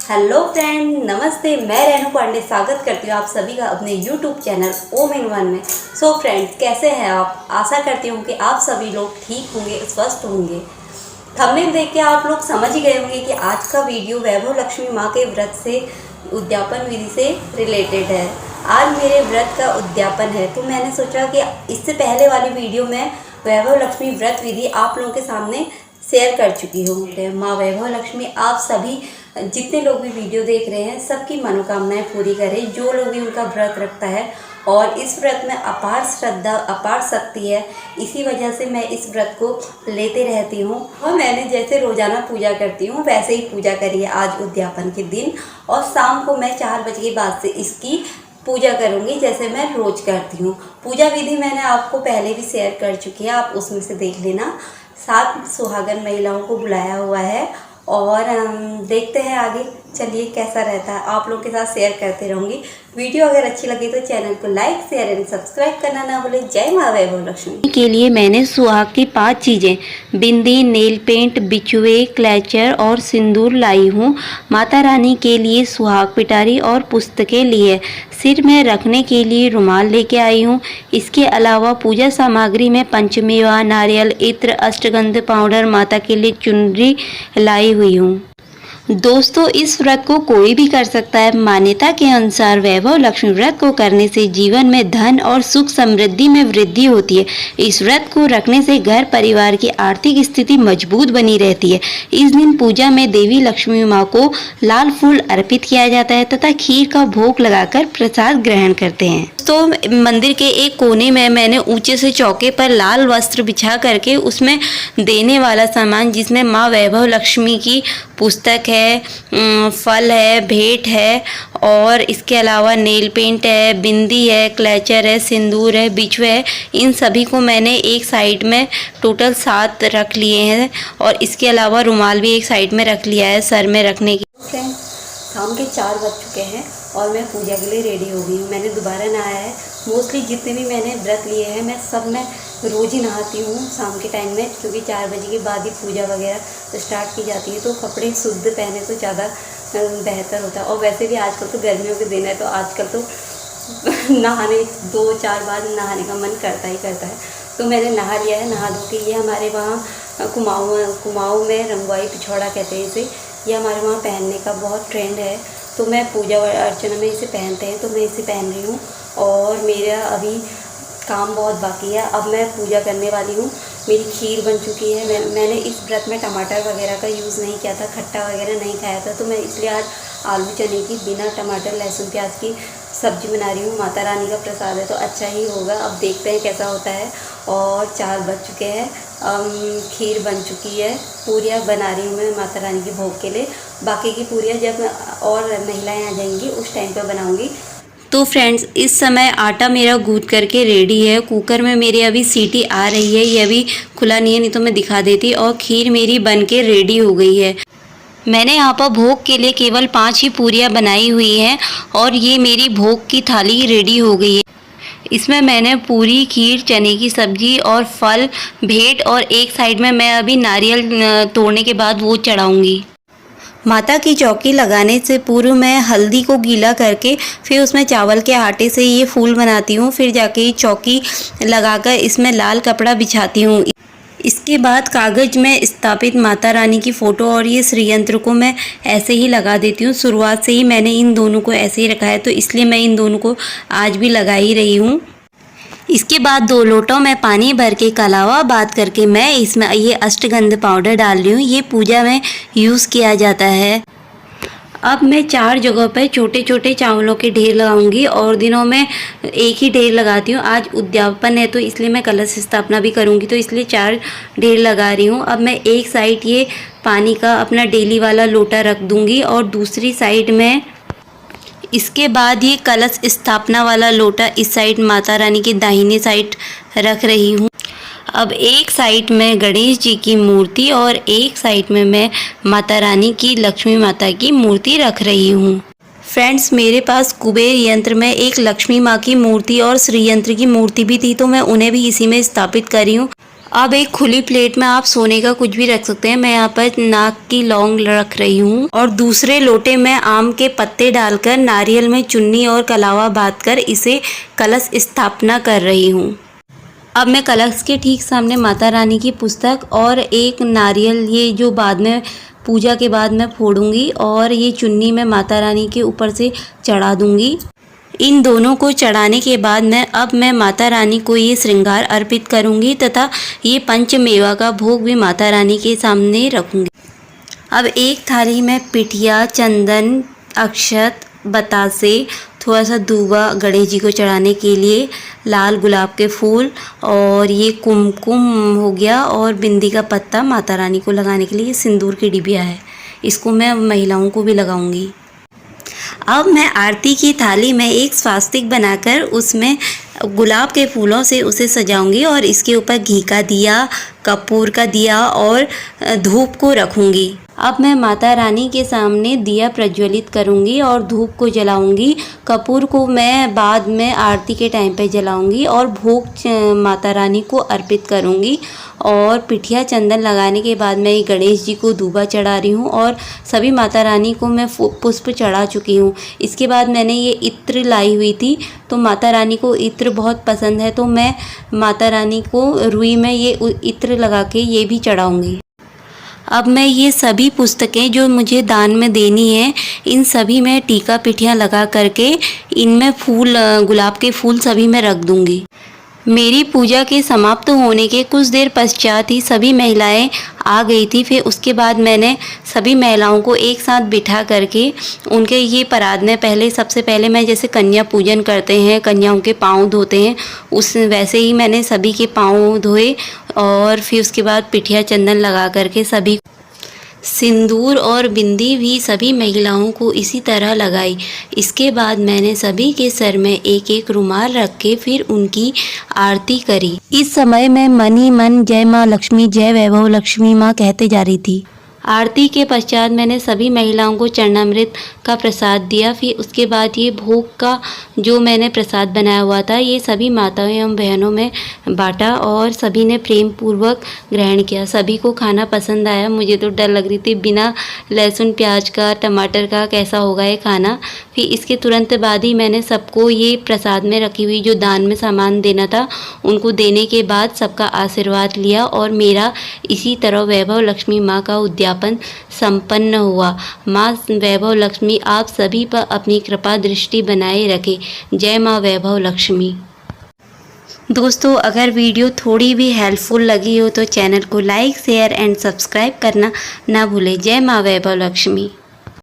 Hello friend, नमस्ते। मैं रेनू पांडे स्वागत करती हूँ आप सभी का अपने YouTube channel Om in one में। सो फ्रेंड्स, कैसे हैं आप? आशा करती हूँ कि आप सभी लोग ठीक होंगे, स्वस्थ होंगे। थंबनेल देख के आप लोग समझ ही गए होंगे कि आज का वीडियो वैभव लक्ष्मी माँ के व्रत से उद्यापन विधि से रिलेटेड है। आज मेरे व्रत का उद्यापन है, तो मैंने सोचा कि इससे पहले वाली वीडियो में वैभव लक्ष्मी व्रत विधि आप लोगों के सामने शेयर कर चुकी हूँ। माँ वैभव लक्ष्मी आप सभी जितने लोग भी वीडियो देख रहे हैं सबकी मनोकामनाएं पूरी करें, जो लोग भी उनका व्रत रखता है। और इस व्रत में अपार श्रद्धा, अपार शक्ति है। इसी वजह से मैं इस व्रत को लेते रहती हूँ और मैंने जैसे रोज़ाना पूजा करती हूँ वैसे ही पूजा करी है आज उद्यापन के दिन। और शाम को मैं 4 बजे के बाद से इसकी पूजा करूँगी, जैसे मैं रोज़ करती हूँ। पूजा विधि मैंने आपको पहले भी शेयर कर चुकी है, आप उसमें से देख लेना। 7 सुहागन महिलाओं को बुलाया हुआ है और देखते हैं आगे चलिए कैसा रहता है। आप लोगों के साथ शेयर करते रहूँगी। वीडियो अगर अच्छी लगी तो चैनल को लाइक, शेयर एंड सब्सक्राइब करना ना भूलें। जय माँ वैभव लक्ष्मी। के लिए मैंने सुहाग की 5 चीज़ें बिंदी, नेल पेंट, बिछुए, क्लचर और सिंदूर लाई हूँ। माता रानी के लिए सुहाग पिटारी और पुस्तकें लिए। सिर में रखने के लिए रुमाल लेके आई हूँ। इसके अलावा पूजा सामग्री में पंचमेवा, नारियल, इत्र, अष्टगंध पाउडर, माता के लिए चुनरी लाई हुई हूँ। दोस्तों, इस व्रत को कोई भी कर सकता है। मान्यता के अनुसार वैभव लक्ष्मी व्रत को करने से जीवन में धन और सुख समृद्धि में वृद्धि होती है। इस व्रत को रखने से घर परिवार की आर्थिक स्थिति मजबूत बनी रहती है। इस दिन पूजा में देवी लक्ष्मी माँ को लाल फूल अर्पित किया जाता है तथा खीर का भोग लगाकर प्रसाद ग्रहण करते हैं। तो मंदिर के एक कोने में मैंने ऊंचे से चौके पर लाल वस्त्र बिछा करके उसमें देने वाला सामान, जिसमें माँ वैभव लक्ष्मी की पुस्तक है, फल है, भेंट है और इसके अलावा नेल पेंट है, बिंदी है, क्लचर है, सिंदूर है, बिछुए है, इन सभी को मैंने एक साइड में टोटल 7 रख लिए हैं और इसके अलावा रुमाल भी एक साइड में रख लिया है सर में रखने की। शाम के 4 बज चुके हैं और मैं पूजा के लिए रेडी हो गई हूँ। मैंने दोबारा नहाया है। मोस्टली जितने भी मैंने व्रत लिए हैं मैं सब में रोज़ ही नहाती हूँ शाम के टाइम में, क्योंकि 4 बजे के बाद ही पूजा वगैरह स्टार्ट की जाती है। तो कपड़े शुद्ध पहने तो ज़्यादा बेहतर होता है। और वैसे भी आजकल तो गर्मियों के दिन है, तो आजकल तो नहाने 2-4 बार नहाने का मन करता ही करता है। तो मैंने नहा लिया है। नहा धो के ये हमारे वहाँ कुमाऊँ में रंगवाई पिछौड़ा कहते हैं इसे, ये हमारे वहाँ पहनने का बहुत ट्रेंड है। तो मैं पूजा अर्चना में इसे पहनते हैं, तो मैं इसे पहन रही हूँ। और मेरा अभी काम बहुत बाकी है। अब मैं पूजा करने वाली हूँ। मेरी खीर बन चुकी है। मैंने इस व्रत में टमाटर वगैरह का यूज़ नहीं किया था, खट्टा वगैरह नहीं खाया था, तो मैं इसलिए आज आलू चने की बिना टमाटर लहसुन प्याज की सब्जी बना रही हूँ। माता रानी का प्रसाद है तो अच्छा ही होगा। अब देखते हैं कैसा होता है। और 4 बज चुके हैं। खीर बन चुकी है। पूरियाँ बना रही हूँ मैं माता रानी के भोग के लिए। बाकी की पूरियाँ जब और महिलाएं आ जाएंगी उस टाइम पर बनाऊँगी। तो फ्रेंड्स, इस समय आटा मेरा गूंथ करके रेडी है। कुकर में मेरे अभी सीटी आ रही है, ये अभी खुला नहीं है, नहीं तो मैं दिखा देती। और खीर मेरी बन के रेडी हो गई है। मैंने यहाँ पर भोग के लिए केवल 5 ही पूरियाँ बनाई हुई हैं और ये मेरी भोग की थाली रेडी हो गई है। इसमें मैंने पूरी, खीर, चने की सब्जी और फल, भेंट और एक साइड में मैं अभी नारियल तोड़ने के बाद वो चढ़ाऊँगी। माता की चौकी लगाने से पूर्व मैं हल्दी को गीला करके फिर उसमें चावल के आटे से ये फूल बनाती हूँ। फिर जाके चौकी लगाकर इसमें लाल कपड़ा बिछाती हूँ। इसके बाद कागज़ में स्थापित माता रानी की फ़ोटो और ये श्रीयंत्र को मैं ऐसे ही लगा देती हूँ। शुरुआत से ही मैंने इन दोनों को ऐसे ही रखा है, तो इसलिए मैं इन दोनों को आज भी लगा ही रही हूँ। इसके बाद 2 लोटों में पानी भर के कलावा बात करके मैं इसमें ये अष्टगंध पाउडर डाल रही हूँ। ये पूजा में यूज़ किया जाता है। अब मैं 4 जगहों पर छोटे छोटे चावलों के ढेर लगाऊंगी और दिनों में एक ही ढेर लगाती हूँ। आज उद्यापन है तो इसलिए मैं कलश स्थापना भी करूँगी, तो इसलिए 4 ढेर लगा रही हूँ। अब मैं एक साइड ये पानी का अपना डेली वाला लोटा रख दूँगी और दूसरी साइड में इसके बाद ये कलश स्थापना वाला लोटा इस साइड माता रानी की दाहिनी साइड रख रही हूँ। अब एक साइड में गणेश जी की मूर्ति और एक साइड में मैं माता रानी की, लक्ष्मी माता की मूर्ति रख रही हूँ। फ्रेंड्स, मेरे पास कुबेर यंत्र में एक लक्ष्मी माँ की मूर्ति और श्री यंत्र की मूर्ति भी थी, तो मैं उन्हें भी इसी में स्थापित करी हूँ। अब एक खुली प्लेट में आप सोने का कुछ भी रख सकते हैं। मैं यहाँ पर नाक की लौंग रख रही हूँ और दूसरे लोटे में आम के पत्ते डालकर नारियल में चुन्नी और कलावा बांध कर इसे कलश स्थापना कर रही हूँ। अब मैं कलश के ठीक सामने माता रानी की पुस्तक और एक नारियल, ये जो बाद में पूजा के बाद मैं फोड़ूंगी, और ये चुन्नी मैं माता रानी के ऊपर से चढ़ा दूंगी। इन दोनों को चढ़ाने के बाद मैं माता रानी को ये श्रृंगार अर्पित करूंगी तथा ये पंचमेवा का भोग भी माता रानी के सामने रखूंगी। अब एक थाली में पिठिया, चंदन, अक्षत, बतासे, थोड़ा सा दूबा गणेश जी को चढ़ाने के लिए, लाल गुलाब के फूल और ये कुमकुम हो गया, और बिंदी का पत्ता माता रानी को लगाने के लिए सिंदूर की डिबिया है, इसको मैं महिलाओं को भी लगाऊंगी। अब मैं आरती की थाली में एक स्वास्तिक बनाकर उसमें गुलाब के फूलों से उसे सजाऊंगी और इसके ऊपर घी का दिया, कपूर का दिया और धूप को रखूंगी। अब मैं माता रानी के सामने दिया प्रज्वलित करूंगी और धूप को जलाऊंगी। कपूर को मैं बाद में आरती के टाइम पे जलाऊंगी और भोग माता रानी को अर्पित करूंगी। और पिठिया चंदन लगाने के बाद मैं गणेश जी को दूबा चढ़ा रही हूँ और सभी माता रानी को मैं पुष्प चढ़ा चुकी हूँ। इसके बाद मैंने ये इत्र लाई हुई थी, तो माता रानी को इत्र बहुत पसंद है, तो मैं माता रानी को रुई में ये इत्र लगा के ये भी चढ़ाऊँगी। अब मैं ये सभी पुस्तकें जो मुझे दान में देनी है, इन सभी में टीका पिठियाँ लगा करके इनमें फूल, गुलाब के फूल सभी में रख दूँगी। मेरी पूजा के समाप्त होने के कुछ देर पश्चात ही सभी महिलाएं आ गई थी। फिर उसके बाद मैंने सभी महिलाओं को एक साथ बिठा करके उनके ये परात में सबसे पहले मैं जैसे कन्या पूजन करते हैं, कन्याओं के पाँव धोते हैं, उस वैसे ही मैंने सभी के पाँव धोए और फिर उसके बाद पिठिया चंदन लगा करके सभी सिंदूर और बिंदी भी सभी महिलाओं को इसी तरह लगाई। इसके बाद मैंने सभी के सर में एक एक रुमाल रख के फिर उनकी आरती करी। इस समय मैं मन ही मन जय माँ लक्ष्मी, जय वैभव लक्ष्मी माँ कहते जा रही थी। आरती के पश्चात मैंने सभी महिलाओं को चरणामृत का प्रसाद दिया। फिर उसके बाद ये भोग का जो मैंने प्रसाद बनाया हुआ था, ये सभी माताओं एवं बहनों में बांटा और सभी ने प्रेम पूर्वक ग्रहण किया। सभी को खाना पसंद आया। मुझे तो डर लग रही थी, बिना लहसुन प्याज का, टमाटर का कैसा होगा ये खाना। फिर इसके तुरंत बाद ही मैंने सबको ये प्रसाद में रखी हुई जो दान में सामान देना था उनको देने के बाद सबका आशीर्वाद लिया और मेरा इसी तरह वैभव लक्ष्मी माँ का उद्यापन संपन्न हुआ। माँ वैभव लक्ष्मी आप सभी पर अपनी कृपा दृष्टि बनाए रखे। जय माँ वैभव लक्ष्मी। दोस्तों, अगर वीडियो थोड़ी भी हेल्पफुल लगी हो तो चैनल को लाइक, शेयर एंड सब्सक्राइब करना ना भूलें। जय माँ वैभव लक्ष्मी।